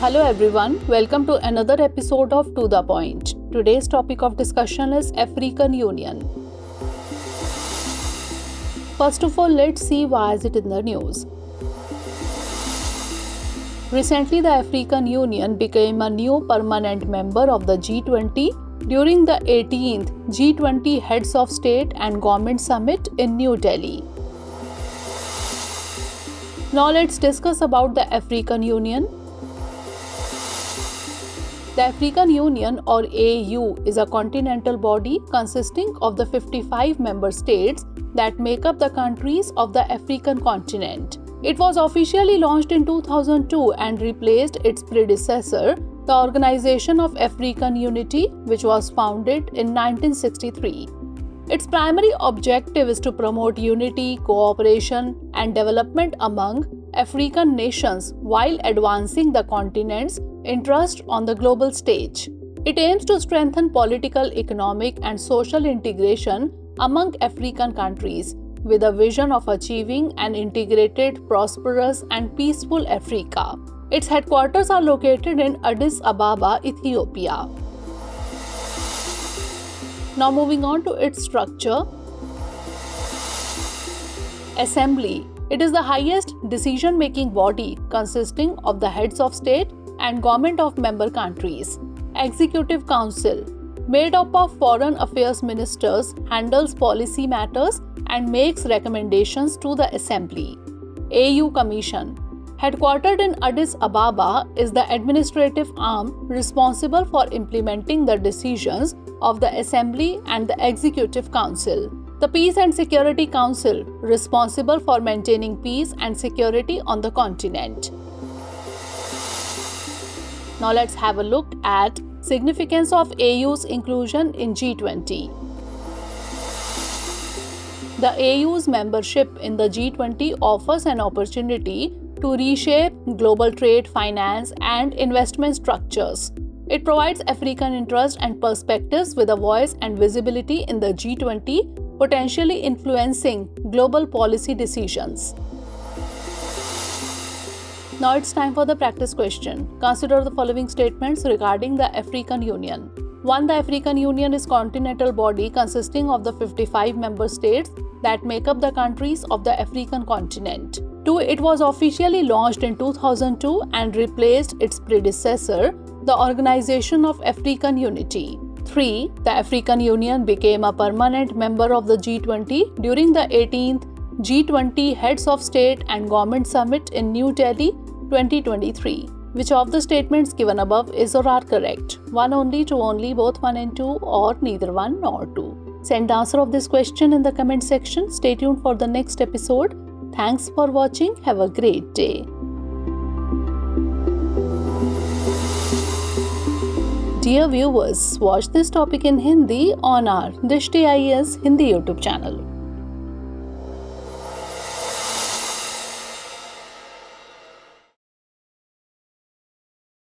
Hello everyone, welcome to another episode of To The Point. Today's topic of discussion is African Union. First of all, let's see why is it in the news. Recently, the African Union became a new permanent member of the G20 during the 18th G20 Heads of State and Government Summit in New Delhi. Now let's discuss about the African Union. The African Union or AU is a continental body consisting of the 55 member states that make up the countries of the African continent. It was officially launched in 2002 and replaced its predecessor, the Organization of African Unity, which was founded in 1963. Its primary objective is to promote unity, cooperation, and development among African nations while advancing the continent's interest on the global stage. It aims to strengthen political, economic, and social integration among African countries with a vision of achieving an integrated, prosperous, and peaceful Africa. Its headquarters are located in Addis Ababa, Ethiopia. Now moving on to its structure. Assembly. It is the highest decision-making body consisting of the heads of state and government of member countries. Executive Council. Made up of foreign affairs ministers, handles policy matters and makes recommendations to the Assembly. AU Commission. Headquartered in Addis Ababa, is the administrative arm responsible for implementing the decisions of the Assembly and the Executive Council. The Peace and Security Council, responsible for maintaining peace and security on the continent. Now let's have a look at significance of AU's inclusion in G20. The AU's membership in the G20 offers an opportunity to reshape global trade, finance, and investment structures. It provides African interests and perspectives with a voice and visibility in the G20, potentially influencing global policy decisions. Now it's time for the practice question. Consider the following statements regarding the African Union. 1. The African Union is a continental body consisting of the 55 member states that make up the countries of the African continent. 2. It was officially launched in 2002 and replaced its predecessor, the Organization of African Unity. 3. The African Union became a permanent member of the G20 during the 18th G20 Heads of State and Government Summit in New Delhi, 2023. Which of the statements given above is or are correct? 1 only, 2 only, both 1 and 2, or neither 1 nor 2? Send the answer of this question in the comment section. Stay tuned for the next episode. Thanks for watching. Have a great day. Dear viewers, watch this topic in Hindi on our Drishti IAS Hindi YouTube channel.